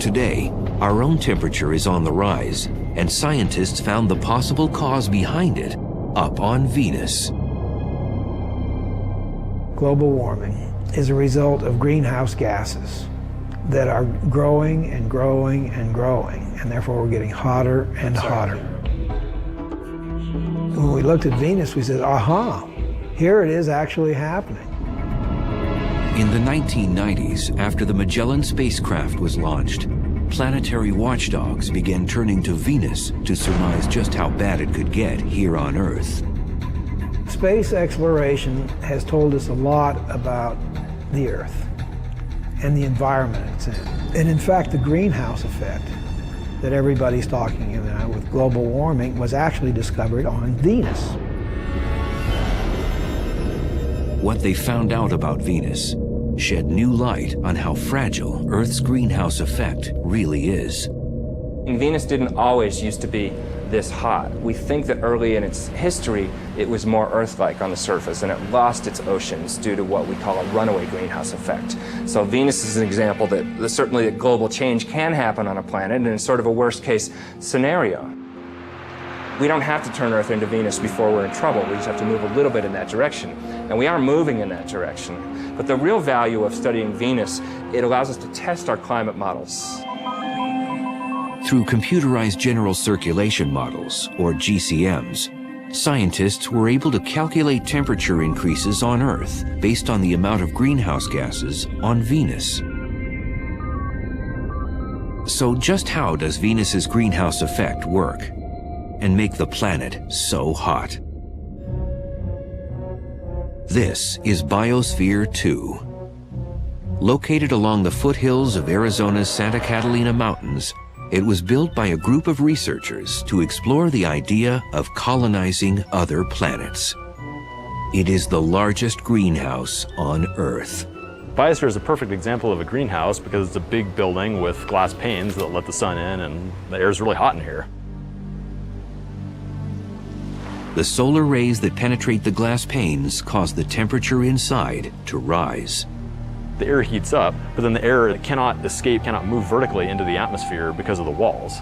today, our own temperature is on the rise, and scientists found the possible cause behind it up on Venus. Global warming is a result of greenhouse gases that are growing and growing and growing, and therefore we're getting hotter and hotter. When we looked at Venus, we said, aha, here it is actually happening. In the 1990s, after the Magellan spacecraft was launched, planetary watchdogs began turning to Venus to surmise just how bad it could get here on Earth. Space exploration has told us a lot about the Earth and the environment it's in. And in fact, the greenhouse effect that everybody's talking about with global warming was actually discovered on Venus. What they found out about Venus shed new light on how fragile Earth's greenhouse effect really is. Venus didn't always used to be this hot. We think that early in its history, it was more Earth-like on the surface, and it lost its oceans due to what we call a runaway greenhouse effect. So Venus is an example that certainly that global change can happen on a planet, and it's sort of a worst-case scenario. We don't have to turn Earth into Venus before we're in trouble. We just have to move a little bit in that direction. And we are moving in that direction. But the real value of studying Venus, it allows us to test our climate models. Through computerized general circulation models, or GCMs, scientists were able to calculate temperature increases on Earth based on the amount of greenhouse gases on Venus. So just how does Venus's greenhouse effect work and make the planet so hot? This is Biosphere 2. Located along the foothills of Arizona's Santa Catalina Mountains, it was built by a group of researchers to explore the idea of colonizing other planets. It is the largest greenhouse on Earth. Biosphere is a perfect example of a greenhouse because it's a big building with glass panes that let the sun in, and the air is really hot in here. The solar rays that penetrate the glass panes cause the temperature inside to rise. The air heats up, but then the air cannot escape, cannot move vertically into the atmosphere because of the walls.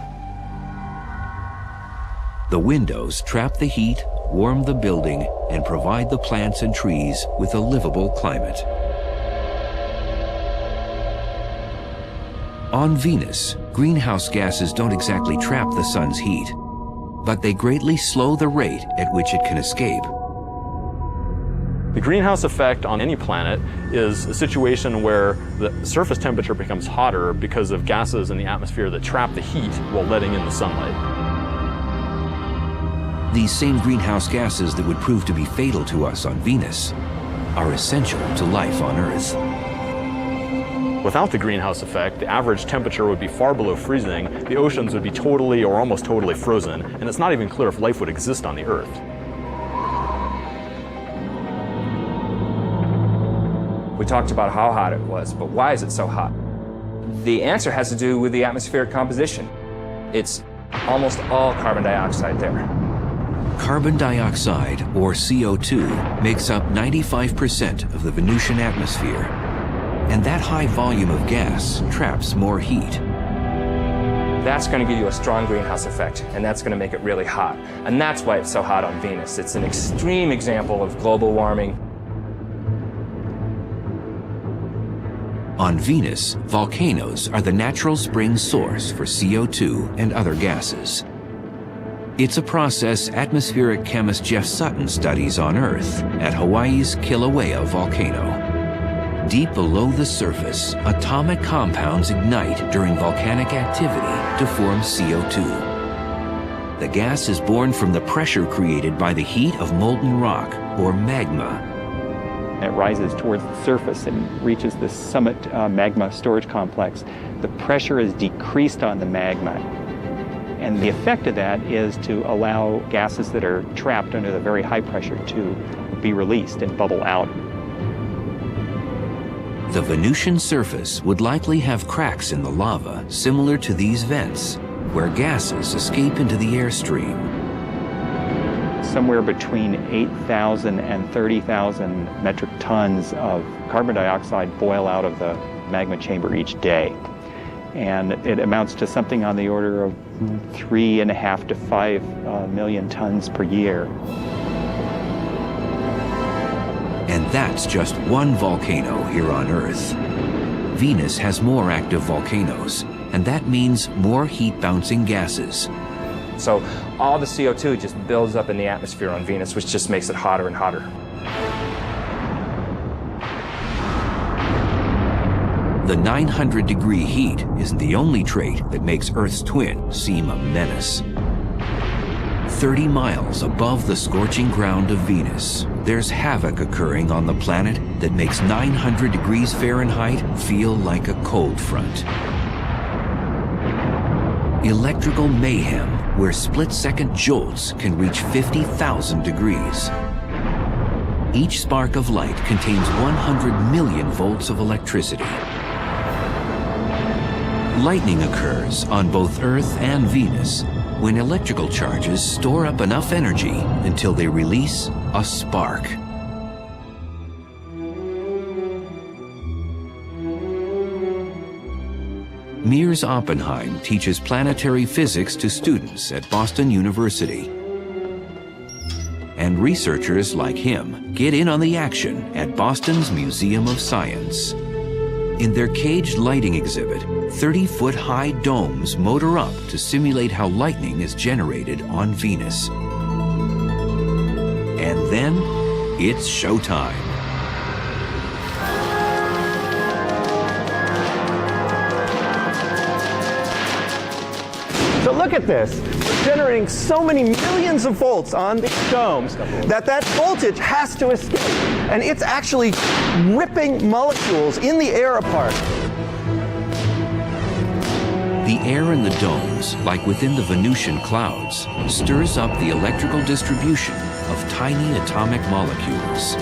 The windows trap the heat, warm the building, and provide the plants and trees with a livable climate. On Venus, greenhouse gases don't exactly trap the sun's heat, but they greatly slow the rate at which it can escape. The greenhouse effect on any planet is a situation where the surface temperature becomes hotter because of gases in the atmosphere that trap the heat while letting in the sunlight. These same greenhouse gases that would prove to be fatal to us on Venus are essential to life on Earth. Without the greenhouse effect, the average temperature would be far below freezing, the oceans would be totally or almost totally frozen, and it's not even clear if life would exist on the Earth. We talked about how hot it was, but why is it so hot? The answer has to do with the atmospheric composition. It's almost all carbon dioxide there. Carbon dioxide, or CO2, makes up 95% of the Venusian atmosphere. And that high volume of gas traps more heat. That's going to give you a strong greenhouse effect, and that's going to make it really hot. And that's why it's so hot on Venus. It's an extreme example of global warming. On Venus, volcanoes are the natural spring source for CO2 and other gases. It's a process atmospheric chemist Jeff Sutton studies on Earth at Hawaii's Kilauea volcano. Deep below the surface, atomic compounds ignite during volcanic activity to form CO2. The gas is born from the pressure created by the heat of molten rock, or magma. It rises towards the surface and reaches the summit magma storage complex. The pressure is decreased on the magma. And the effect of that is to allow gases that are trapped under the very high pressure to be released and bubble out. The Venusian surface would likely have cracks in the lava similar to these vents, where gases escape into the airstream. Somewhere between 8,000 and 30,000 metric tons of carbon dioxide boil out of the magma chamber each day. and it amounts to something on the order of 3.5 to 5 million tons per year. And that's just one volcano here on Earth. Venus has more active volcanoes, and that means more heat-bouncing gases. So all the CO2 just builds up in the atmosphere on Venus, which just makes it hotter and hotter. The 900-degree heat isn't the only trait that makes Earth's twin seem a menace. 30 miles above the scorching ground of Venus, there's havoc occurring on the planet that makes 900 degrees Fahrenheit feel like a cold front. Electrical mayhem, where split-second jolts can reach 50,000 degrees. Each spark of light contains 100 million volts of electricity. Lightning occurs on both Earth and Venus when electrical charges store up enough energy until they release a spark. Mears Oppenheim teaches planetary physics to students at Boston University. And researchers like him get in on the action at Boston's Museum of Science. In their caged lighting exhibit, 30-foot-high domes motor up to simulate how lightning is generated on Venus. And then, it's showtime. So look at this. We're generating so many millions of volts on these domes that voltage has to escape. And it's actually ripping molecules in the air apart. The air in the domes, like within the Venusian clouds, stirs up the electrical distribution of tiny atomic molecules.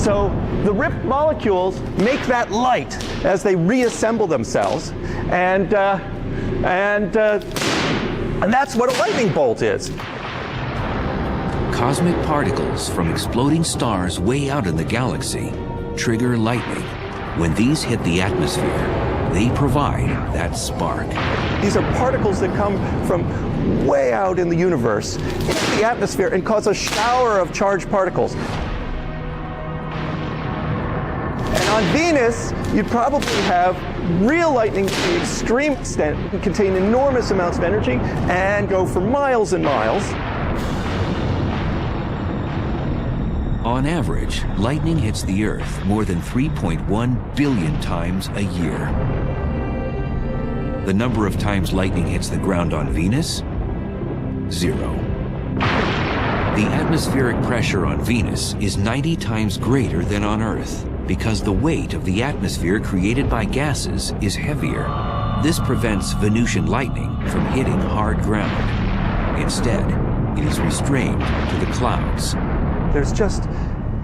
So the ripped molecules make that light as they reassemble themselves, and that's what a lightning bolt is. Cosmic particles from exploding stars way out in the galaxy trigger lightning. When these hit the atmosphere, they provide that spark. These are particles that come from way out in the universe into the atmosphere and cause a shower of charged particles. And on Venus, you'd probably have real lightning to the extreme extent, contain enormous amounts of energy, and go for miles and miles. On average, lightning hits the Earth more than 3.1 billion times a year. The number of times lightning hits the ground on Venus? 0. The atmospheric pressure on Venus is 90 times greater than on Earth because the weight of the atmosphere created by gases is heavier. This prevents Venusian lightning from hitting hard ground. Instead, it is restrained to the clouds. There's just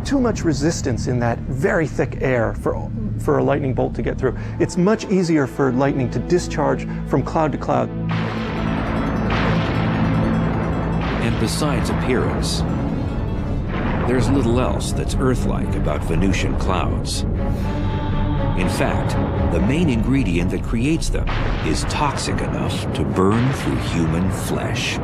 too much resistance in that very thick air for a lightning bolt to get through. It's much easier for lightning to discharge from cloud to cloud. And besides appearance, there's little else that's Earth-like about Venusian clouds. In fact, the main ingredient that creates them is toxic enough to burn through human flesh.